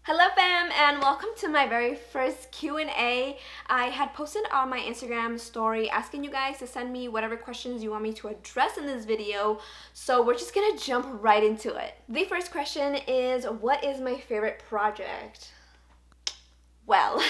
Hello fam, and welcome to my very first Q&A. I had posted on my Instagram story asking you guys to send me whatever questions you want me to address in this video, so we're just gonna jump right into it. The first question is, what is my favorite project? Well,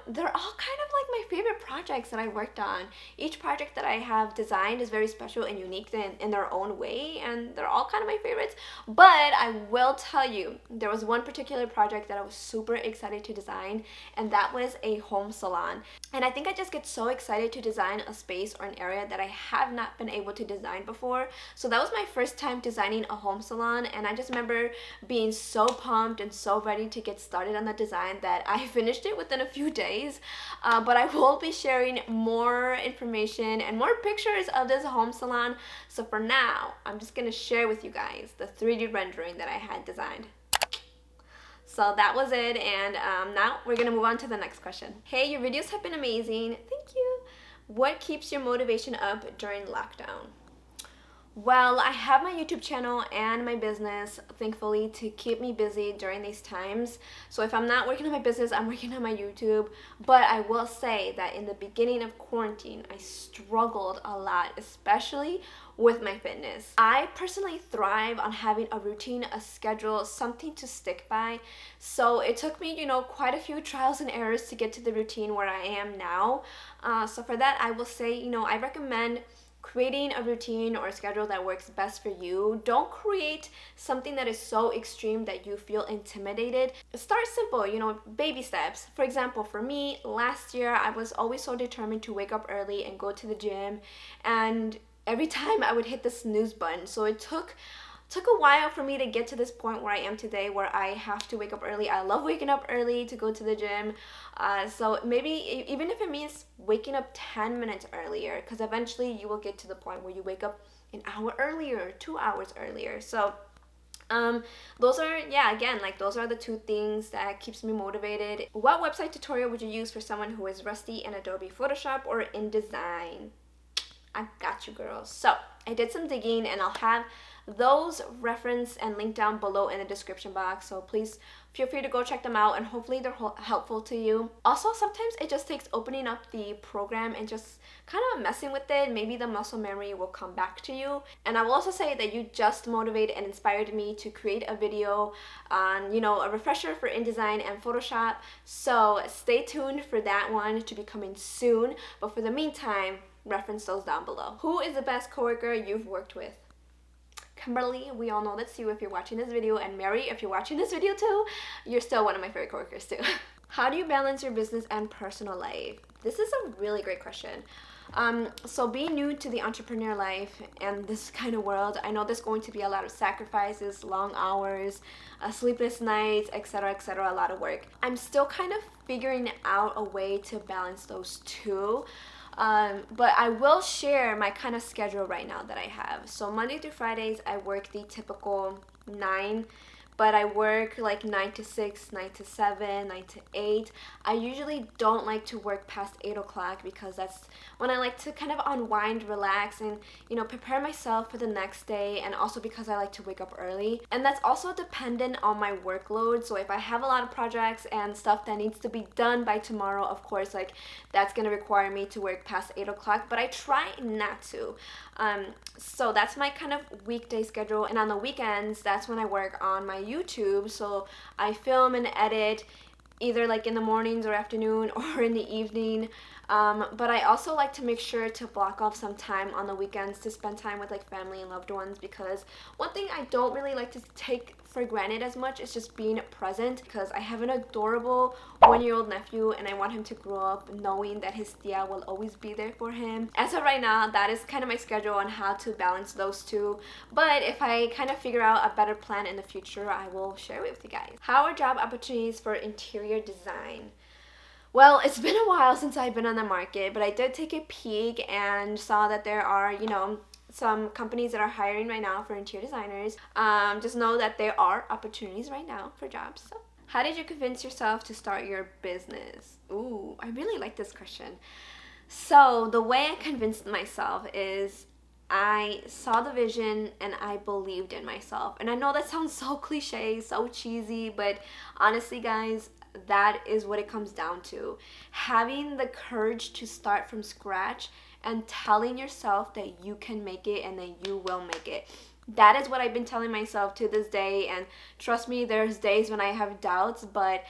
they're all kind of like my favorite projects that I worked on. Each project that I have designed is very special and unique in their own way, and they're all kind of my favorites. But I will tell you, there was one particular project that I was super excited to design, and that was a home salon. And I think I just get so excited to design a space or an area that I have not been able to design before. So that was my first time designing a home salon, and I just remember being so pumped and so ready to get started on the design that I finished it within a few days. But I will be sharing more information and more pictures of this home salon. So for now, I'm just gonna share with you guys the 3D rendering that I had designed. So that was it, and now we're gonna move on to the next question. Hey, your videos have been amazing. Thank you. What keeps your motivation up during lockdown? Well, I have my YouTube channel and my business, thankfully, to keep me busy during these times. So if I'm not working on my business, I'm working on my YouTube. But I will say that in the beginning of quarantine, I struggled a lot, especially with my fitness. I personally thrive on having a routine, a schedule, something to stick by. So it took me, quite a few trials and errors to get to the routine where I am now. So for that, I will say, I recommend creating a routine or a schedule that works best for you. Don't create something that is so extreme that you feel intimidated. Start simple, baby steps. For example, for me, last year, I was always so determined to wake up early and go to the gym, and every time I would hit the snooze button. So it took a while for me to get to this point where I am today, where I have to wake up early. I love waking up early to go to the gym. So maybe even if it means waking up 10 minutes earlier, because eventually you will get to the point where you wake up an hour earlier, 2 hours earlier. So those are, those are the two things that keeps me motivated. What website tutorial would you use for someone who is rusty in Adobe Photoshop or InDesign? I got you, girls. So I did some digging, and I'll have those referenced and linked down below in the description box. So please feel free to go check them out, and hopefully they're helpful to you. Also, sometimes it just takes opening up the program and just kind of messing with it. Maybe the muscle memory will come back to you. And I will also say that you just motivated and inspired me to create a video on, a refresher for InDesign and Photoshop. So stay tuned for that one to be coming soon. But for the meantime, reference those down below. Who is the best coworker you've worked with? Kimberly, we all know that's you if you're watching this video, and Mary, if you're watching this video too, you're still one of my favorite coworkers too. How do you balance your business and personal life? This is a really great question. So being new to the entrepreneur life and this kind of world, I know there's going to be a lot of sacrifices, long hours, sleepless nights, etc., a lot of work. I'm still kind of figuring out a way to balance those two. But I will share my kind of schedule right now that I have. So Monday through Fridays, I work the typical 9, but I work like 9 to 6, 9 to 7, 9 to 8. I usually don't like to work past 8 o'clock because that's when I like to kind of unwind, relax, and prepare myself for the next day, and also because I like to wake up early. And that's also dependent on my workload. So if I have a lot of projects and stuff that needs to be done by tomorrow, of course, that's gonna require me to work past 8 o'clock, but I try not to. So that's my kind of weekday schedule, and on the weekends, that's when I work on my YouTube. So I film and edit either in the mornings or afternoon or in the evening. But I also like to make sure to block off some time on the weekends to spend time with family and loved ones, because one thing I don't really like to take for granted as much is just being present, because I have an adorable 1-year-old nephew, and I want him to grow up knowing that his tia will always be there for him. As of right now, that is kind of my schedule on how to balance those two. But if I kind of figure out a better plan in the future, I will share it with you guys. How are job opportunities for interior design? Well, it's been a while since I've been on the market, but I did take a peek and saw that there are, some companies that are hiring right now for interior designers. Just know that there are opportunities right now for jobs. So, how did you convince yourself to start your business? Ooh, I really like this question. So the way I convinced myself is I saw the vision and I believed in myself. And I know that sounds so cliche, so cheesy, but honestly, guys, that is what it comes down to. Having the courage to start from scratch and telling yourself that you can make it and that you will make it. That is what I've been telling myself to this day, and trust me, there's days when I have doubts, but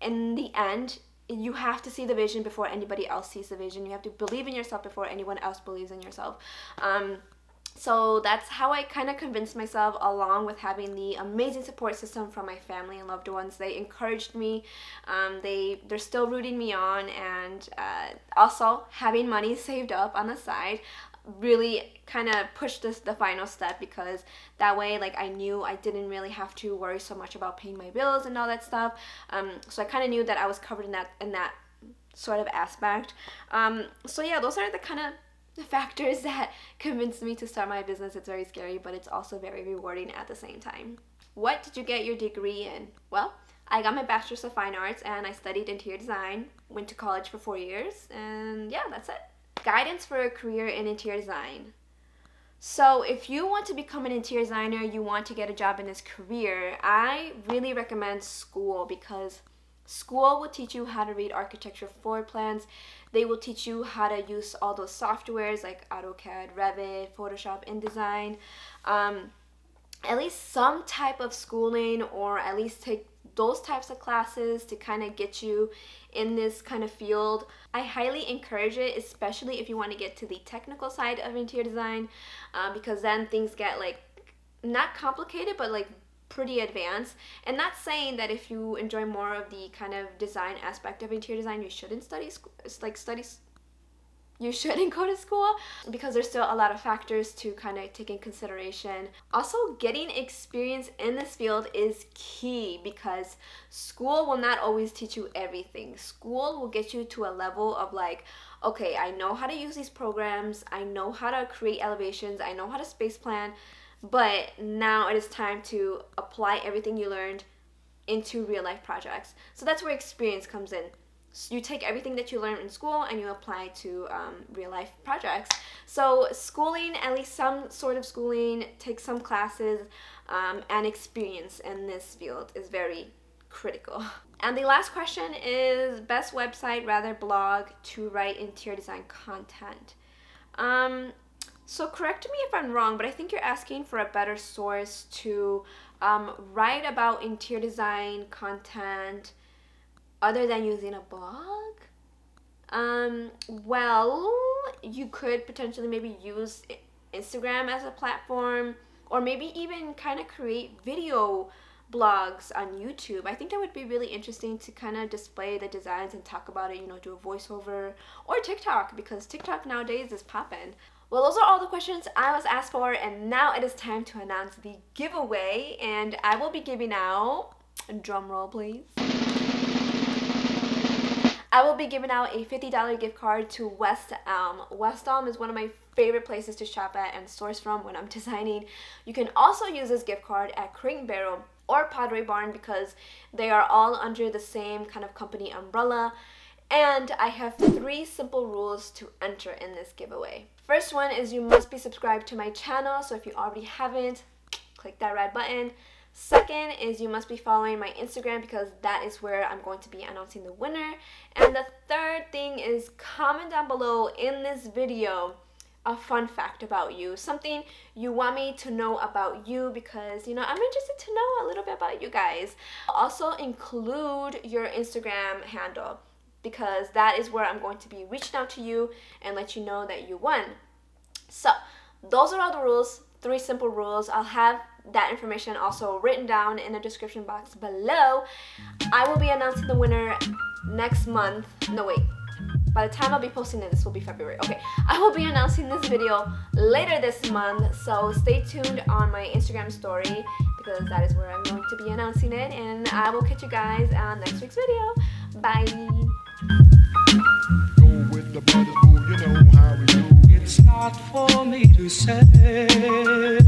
in the end, you have to see the vision before anybody else sees the vision. You have to believe in yourself before anyone else believes in yourself. So that's how I kind of convinced myself, along with having the amazing support system from my family and loved ones. They encouraged me. They're still rooting me on, and also having money saved up on the side really kind of pushed the final step, because that way, like, I knew I didn't really have to worry so much about paying my bills and all that stuff. So I kind of knew that I was covered in that sort of aspect. So yeah, those are the kind of the factors that convinced me to start my business. It's very scary, but it's also very rewarding at the same time. What did you get your degree in? Well, I got my Bachelor's of Fine Arts and I studied interior design, went to college for 4 years, and yeah, that's it. Guidance for a career in interior design. So if you want to become an interior designer, you want to get a job in this career, I really recommend school, because school will teach you how to read architecture floor plans. They will teach you how to use all those softwares like AutoCAD, Revit, Photoshop, InDesign. At least some type of schooling, or at least take those types of classes to kind of get you in this kind of field. I highly encourage it, especially if you want to get to the technical side of interior design, because then things get like not complicated, but like pretty advanced. And not saying that if you enjoy more of the kind of design aspect of interior design, you shouldn't you shouldn't go to school, because there's still a lot of factors to kind of take in consideration. Also, getting experience in this field is key, because school will not always teach you everything. School will get you to a level of like, okay, I know how to use these programs, I know how to create elevations, I know how to space plan, but now it is time to apply everything you learned into real life projects. So that's where experience comes in. So you take everything that you learn in school and you apply to real life projects. So schooling, at least some sort of schooling, take some classes, and experience in this field is very critical. And the last question is best website, rather blog, to write interior design content. So correct me if I'm wrong, but I think you're asking for a better source to write about interior design content other than using a blog. Well, you could potentially maybe use Instagram as a platform, or maybe even kind of create video blogs on YouTube. I think that would be really interesting to kind of display the designs and talk about it, do a voiceover, or TikTok, because TikTok nowadays is poppin'. Well, those are all the questions I was asked for, and now it is time to announce the giveaway, and I will be giving out, drum roll please, I will be giving out a $50 gift card to West Elm. West Elm is one of my favorite places to shop at and source from when I'm designing. You can also use this gift card at Crate & Barrel or Pottery Barn, because they are all under the same kind of company umbrella. And I have 3 simple rules to enter in this giveaway. First one is you must be subscribed to my channel, so if you already haven't, click that red button. Second is you must be following my Instagram, because that is where I'm going to be announcing the winner. And the third thing is comment down below in this video a fun fact about you, something you want me to know about you, because I'm interested to know a little bit about you guys. Also include your Instagram handle, because that is where I'm going to be reaching out to you and let you know that you won. So those are all the rules, 3 simple rules. I'll have that information also written down in the description box below. I will be announcing the winner next month. No, wait. By the time I'll be posting this will be February. Okay, I will be announcing this video later this month, so stay tuned on my Instagram story, because that is where I'm going to be announcing it, and I will catch you guys on next week's video. Bye. Go with the brothers, boo, you know how we do. It's not for me to say.